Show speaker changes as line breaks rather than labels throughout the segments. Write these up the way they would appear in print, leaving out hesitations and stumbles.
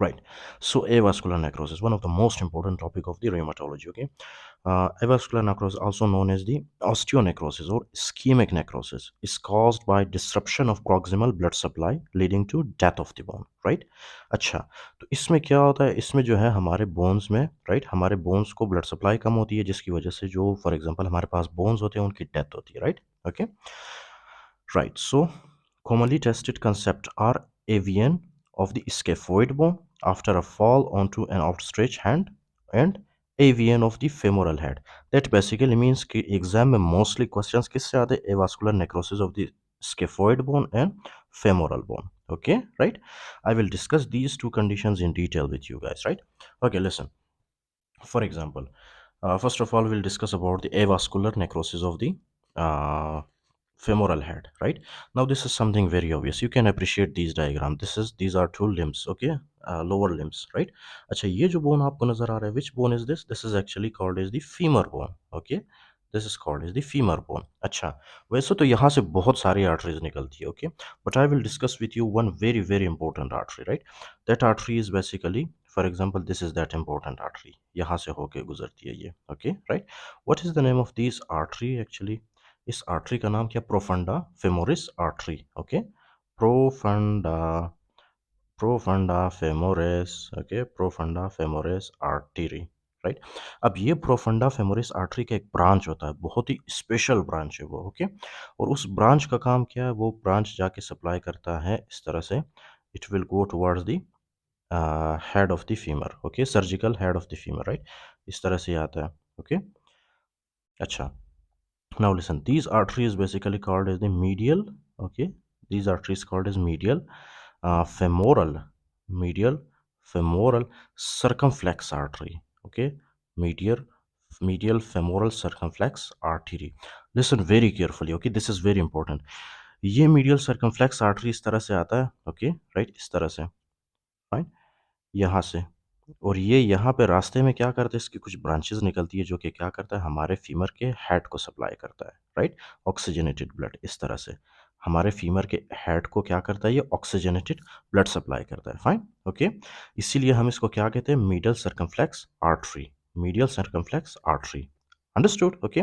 Right. So avascular necrosis, one of the most important topic of the rheumatology. Okay. Avascular necrosis, also known as the osteonecrosis or ischemic necrosis, is caused by disruption of proximal blood supply leading to death of the bone. Right. अच्छा, तो इसमें क्या होता है, इसमें जो है हमारे बोन्स में, राइट, हमारे बोन्स को ब्लड सप्लाई कम होती है, जिसकी वजह से जो फॉर एग्जांपल हमारे पास बोन्स होते हैं उनकी डेथ होती है. Right. Okay. Right. So, commonly tested concepts are AVN of the scaphoid bone after a fall onto an outstretched hand and AVN of the femoral head. That basically means कि exam में mostly questions किससे आते हैं? Avascular necrosis of the scaphoid bone and femoral bone. Okay, right? I will discuss these two conditions in detail with you guys, right? Okay, listen. For example, first of all, we'll discuss about the avascular necrosis of the uh, femoral head. Right now, this is something very obvious. You can appreciate these diagram. These are two limbs. Okay, lower limbs. Right. अच्छा, ये जो bone आपको नजर आ रहा है, which bone is this? This is actually called as the femur bone. Okay, this is called as the femur bone. अच्छा, वैसे तो यहाँ से बहुत सारी arteries निकलती है. Okay, but I will discuss with you one very important artery. Right, that artery is basically, for example, this is that important artery. यहाँ से होके गुजरती है ये. Okay, right. What is the name of this artery actually? इस artery का नाम क्या? Profunda femoris artery. Okay, profunda profunda femoris. Okay, profunda femoris artery. Right. अब ये प्रोफंडा फेमोरिस आर्टरी का एक ब्रांच होता है, बहुत ही स्पेशल ब्रांच है वो. ओके, और उस ब्रांच का काम क्या है? वो ब्रांच जाके सप्लाई करता है इस तरह से. It will go towards the head of the femur. Okay, surgical head of the femur. Right, इस तरह से आता है. ओके. अच्छा, now listen, these arteries basically called as the medial. Okay, these arteries called as femoral medial femoral circumflex artery. Okay, medial femoral circumflex artery. Listen very carefully. Okay, this is very important. ये medial circumflex artery इस तरह से आता है. Okay, right, इस तरह से. Fine, यहाँ से. और ये यहाँ पे रास्ते में क्या करता है, इसकी कुछ ब्रांचेस निकलती है जो कि क्या करता है, हमारे फीमर के हेड को सप्लाई करता है. राइट, ऑक्सीजनेटेड ब्लड इस तरह से हमारे फीमर के हेड को क्या करता है, ये ऑक्सीजनेटेड ब्लड सप्लाई करता है. फाइन. ओके, इसीलिए हम इसको क्या कहते हैं? Medial circumflex artery. Medial circumflex artery. Understood. Okay.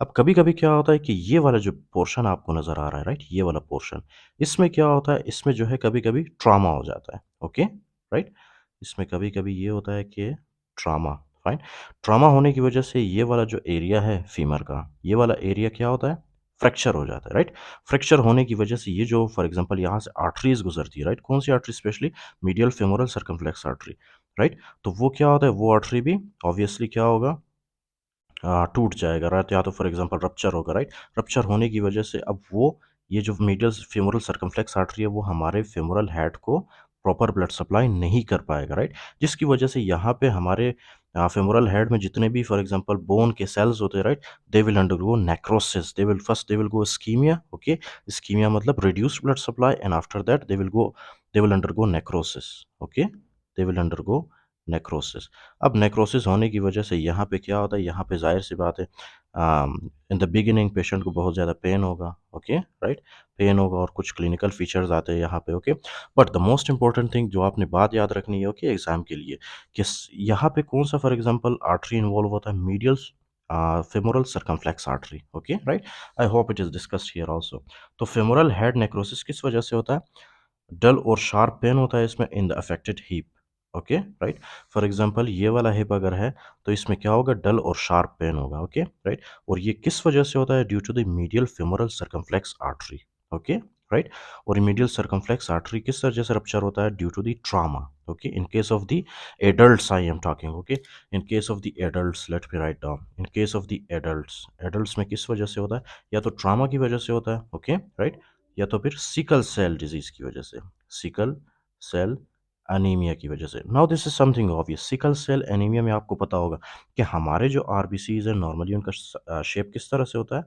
अब कभी कभी क्या होता है कि ये वाला जो पोर्शन आपको नजर आ रहा है, राइट, ये वाला पोर्शन, इसमें क्या होता है, इसमें जो है कभी कभी ट्रॉमा हो जाता है. ओके, राइट, इसमें कभी कभी ये होता है कि ट्रॉमा. फाइन. ट्रॉमा होने की वजह से ये वाला जो एरिया है फीमर का, ये वाला एरिया क्या होता है? फ्रैक्चर हो जाता है. राइट, फ्रैक्चर होने की वजह से ये जो फॉर एग्जांपल यहाँ से आर्टरीज गुजरती है, राइट, कौन सी artery? Specially medial femoral circumflex artery. Right, तो वो क्या होता है, वो आर्टरी भी ऑब्वियसली क्या होगा, टूट जाएगा. राइट, या तो फॉर एग्जांपल रप्चर होगा. राइट, रप्चर होने की वजह से अब वो ये जो मीडियल फेमोरल सर्कमफ्लेक्स आर्टरी है वो हमारे फेमोरल हेड को प्रॉपर ब्लड सप्लाई नहीं कर पाएगा. राइट, जिसकी वजह से यहाँ पे हमारे फेमोरल हेड में जितने भी फॉर एग्जांपल बोन के सेल्स होते हैं, right, they will undergo necrosis. They will go ischemia. Okay, ischemia मतलब reduced blood supply, and after that they will undergo necrosis. Okay, they will undergo necrosis. अब necrosis होने की वजह से यहाँ पे क्या होता है, यहाँ पे जाहिर सी बात है, इन द बिगिनिंग पेशेंट को बहुत ज़्यादा पेन होगा. ओके, राइट, पेन होगा और कुछ क्लिनिकल फीचर्स आते हैं यहाँ पे. Okay, but the most important thing जो आपने बात याद रखनी है, ओके, एग्जाम के लिए, कि यहाँ पे कौन सा फॉर एग्जांपल आर्टरी इन्वॉल्व होता है? Medial femoral circumflex artery. Okay, right, I hope it is discussed here also. तो फेमोरल हेड नेक्रोसिस किस वजह से होता है? डल और शार्प पेन होता है इसमें in the affected hip. Okay, right, for example ये वाला हिप अगर है तो इसमें क्या होगा? डल और शार्प पेन होगा. ओके, राइट, और ये किस वजह से होता है? Due to the medial femoral circumflex artery. Okay, right, और मीडियल सर्कमफ्लेक्स आर्टरी किस वजह से रप्चर होता है? Due to the trauma. Okay, in case of the adults I am talking. Okay, in case of the adults, let me write down. In case of the adults, adults में किस वजह से होता है? या तो ट्रॉमा की वजह से होता है. ओके, राइट, या तो फिर सिकल सेल डिजीज की वजह से, सिकल सेल एनीमिया की वजह से. Now this is something obvious. Sickle cell anaemia में आपको पता होगा कि हमारे जो आरबीसीज है नॉर्मली उनका शेप किस तरह से होता है?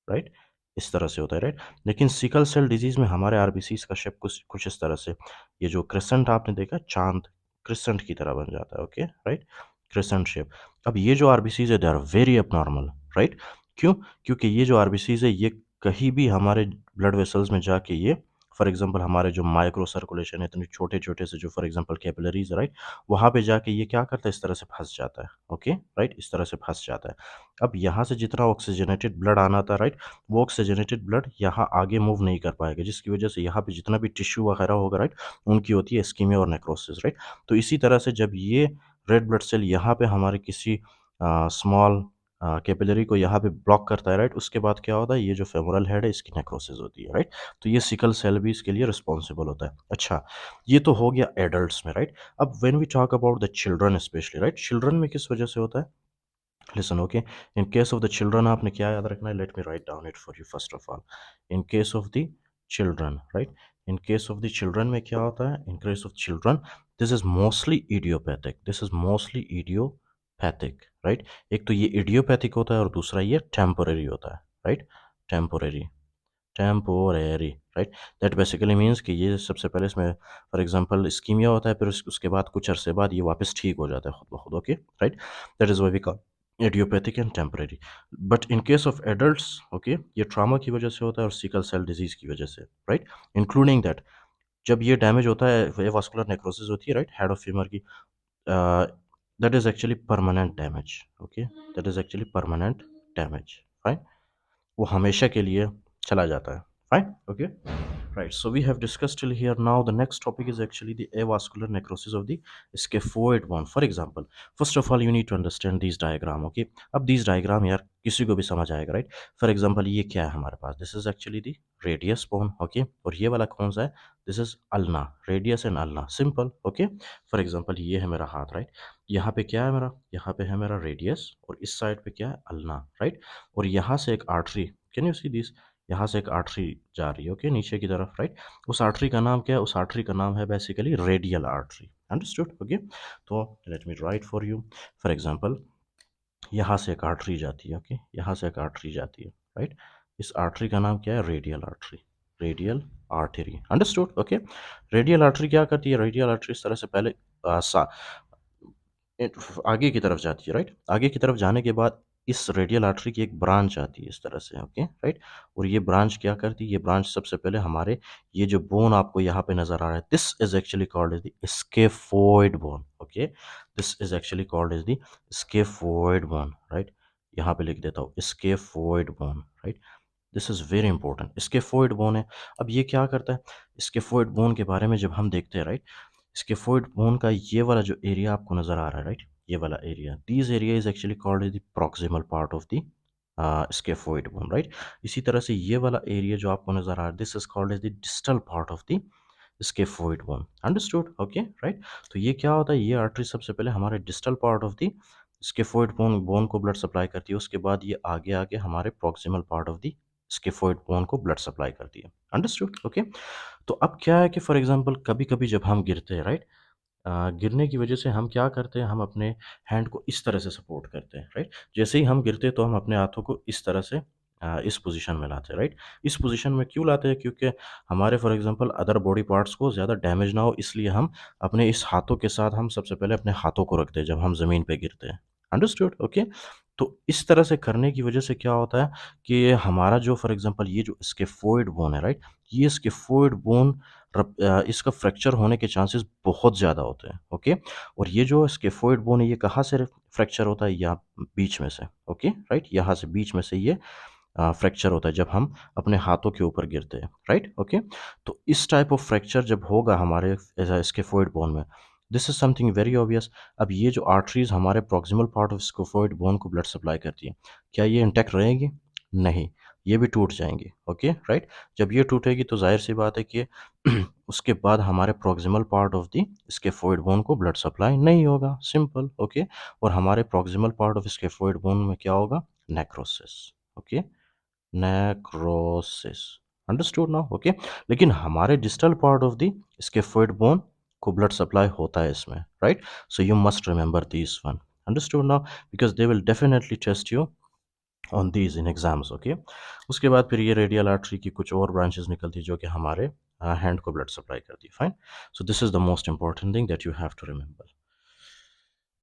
राइट, इस तरह से होता है. राइट, लेकिन सिकल सेल डिजीज में हमारे आरबीसीज का शेप कुछ कुछ इस तरह से, ये जो क्रिसेंट आपने देखा, चांद क्रिसेंट की तरह बन जाता है. Okay, right, crescent shape. अब ये जो आरबीसीज है they are very abnormal. Right, क्यों? क्योंकि ये जो आरबीसीज है ये कहीं भी हमारे ब्लड वेसल्स में जाके ये फॉर एग्जांपल हमारे जो माइक्रो सर्कुलेशन है, इतने छोटे छोटे से जो फॉर एग्जांपल कैपिलरीज, राइट, वहाँ पे जाके ये क्या करता है, इस तरह से फंस जाता है, ओके, राइट, इस तरह से फंस जाता है। अब यहाँ से जितना ऑक्सीजनेटेड ब्लड आना था, राइट, वो ऑक्सीजनेटेड ब्लड यहाँ आगे मूव नहीं कर पाएगा, जिसकी वजह से यहाँ पे जितना भी टिश्यू वगैरह होगा, राइट, उनकी होती है इस्कीमिया और नेक्रोसिस, राइट। तो इसी तरह से जब ये रेड ब्लड सेल यहाँ पे हमारे किसी स्मॉल कैपिलरी को यहाँ पे ब्लॉक करता है, राइट, उसके बाद क्या होता है, ये जो फेमोरल हेड है इसकी नेक्रोसिस होती है, राइट। तो ये सिकल सेल भी इसके लिए रिस्पॉन्सिबल होता है। अच्छा, ये तो हो गया एडल्ट्स में, राइट। अब when we talk about the children specially, right, children में किस वजह से होता है, listen, okay. In case of the children आपने क्या याद रखना है, let me write down it for you first of all. In case of the children, right, in case of the children में क्या होता है, in case of children this is mostly idiopathic, this is mostly idiopathic, right. एक तो ये idiopathic होता है और दूसरा ये टेम्पोररी होता है, right, temporary, temporary, right. That basically means कि ये सबसे पहले इसमें फॉर एग्जांपल इस्कीमिया होता है, फिर उसके बाद कुछ अरसे बाद ये वापस ठीक हो जाता है खुद ब खुद, okay, right. That is why we call idiopathic and temporary. But in case of adults, okay, ये ट्रामा की वजह से होता है और सिकल सेल डिजीज की वजह से, राइट, इंक्लूडिंग दैट जब ये डैमेज होता है, ये वास्कुलर नेक्रोसिस होती है, राइट, हेड ऑफ फीमर की, that is actually permanent damage, okay, that is actually permanent damage, fine, वो हमेशा के लिए चला जाता है, fine, okay, right. So we have discussed till here, now the next topic is actually the avascular necrosis of the scaphoid bone. For example, first of all you need to understand these diagram, okay। अब these diagram यार किसी को भी समझ आएगा, right. For example ये क्या है हमारे पास, this is actually the radius bone, okay, और ये वाला कौन सा है, this is ulna, radius and ulna, simple, okay. For example ये है मेरा हाथ, राइट, यहाँ पे क्या है मेरा, यहाँ पे है मेरा रेडियस और इस साइड पे क्या है, अल्ना, राइट। और यहाँ से एक artery, can you see this, यहाँ से एक आर्टरी जा रही है, ओके, नीचे की तरफ, राइट। उस आर्टरी का नाम क्या है, उस आर्टरी का नाम है basically radial artery, understood, okay. तो let me write for you, for example यहाँ से एक आर्टरी जाती है, ओके, यहाँ से एक आर्टरी जाती है, राइट। इस आर्टरी का नाम क्या है, radial artery, radial artery, understood, okay. Radial artery क्या करती है, रेडियल आर्टरी इस तरह से पहले आगे की तरफ जाती है, राइट। आगे की तरफ जाने के बाद इस रेडियल आर्टरी की एक ब्रांच आती है इस तरह से, ओके, राइट। और ये ब्रांच क्या करती है, ये ब्रांच सबसे पहले हमारे ये जो बोन आपको यहाँ पे नजर आ रहा है, this is actually called as the scaphoid bone, okay, this is actually called as the scaphoid bone, right. यहाँ पे लिख देता हूँ scaphoid bone, right. This is very important, scaphoid bone है। अब ये क्या करता है, स्केफोइड बोन के बारे में जब हम देखते हैं, राइट, स्केफोइड बोन का ये वाला जो एरिया आपको नज़र आ रहा है, राइट, ये वाला area, this area is actually called as the proximal part of the scaphoid bone, right. इसी तरह से ये वाला एरिया जो आपको नज़र आ रहा है, this is called as the distal part of the scaphoid bone, understood, okay, right. तो ये क्या होता है, ये आर्टरी सबसे पहले हमारे distal part of the scaphoid bone bone को ब्लड सप्लाई करती है, उसके बाद ये आगे आगे हमारे proximal part of the scaphoid bone को ब्लड सप्लाई करती है, अंडरस्टूड, ओके। तो अब क्या है कि फॉर एग्जांपल कभी कभी जब हम गिरते हैं, राइट, गिरने की वजह से हम क्या करते हैं, हम अपने हैंड को इस तरह से सपोर्ट करते हैं, राइट। जैसे ही हम गिरते हैं तो हम अपने हाथों को इस तरह से इस पोजीशन में लाते हैं, राइट। इस पोजीशन में क्यों लाते हैं, क्योंकि हमारे for example other body parts को ज़्यादा डैमेज ना हो, इसलिए हम अपने इस हाथों के साथ हम सबसे पहले अपने हाथों को रखते हैं जब हम ज़मीन पे गिरते हैं, अंडरस्टूड, ओके। तो इस तरह से करने की वजह से क्या होता है कि हमारा जो फॉर एग्जांपल ये जो स्केफोइड बोन है, राइट, ये स्केफोइड बोन इसका फ्रैक्चर होने के चांसेस बहुत ज़्यादा होते हैं, ओके। और ये जो स्केफोइड बोन है ये कहाँ से फ्रैक्चर होता है, यहाँ बीच में से, ओके, राइट, यहाँ से बीच में से ये फ्रैक्चर होता है जब हम अपने हाथों के ऊपर गिरते हैं, राइट, ओके। तो इस टाइप ऑफ फ्रैक्चर जब होगा हमारे स्केफोइड बोन में, this is something very obvious. अब ये जो आर्टरीज हमारे proximal part of scaphoid bone को ब्लड सप्लाई करती है, क्या ये इंटैक्ट रहेगी, नहीं, ये भी टूट जाएंगी, ओके, राइट। जब ये टूटेगी तो जाहिर सी बात है कि उसके बाद हमारे proximal part of the scaphoid bone को ब्लड सप्लाई नहीं होगा, सिंपल, ओके। और हमारे proximal part of scaphoid bone में क्या होगा, necrosis, okay, necrosis, understood now, okay. लेकिन हमारे distal part of the scaphoid bone को ब्लड सप्लाई होता है इसमें, right. So you must remember this one, understood now, because they will definitely test you on these in exams, okay. उसके बाद फिर ये रेडियल आर्टरी की कुछ और ब्रांचेस निकलती जो कि हमारे हैंड को ब्लड सप्लाई करती, fine. So this is the most important thing that you have to remember.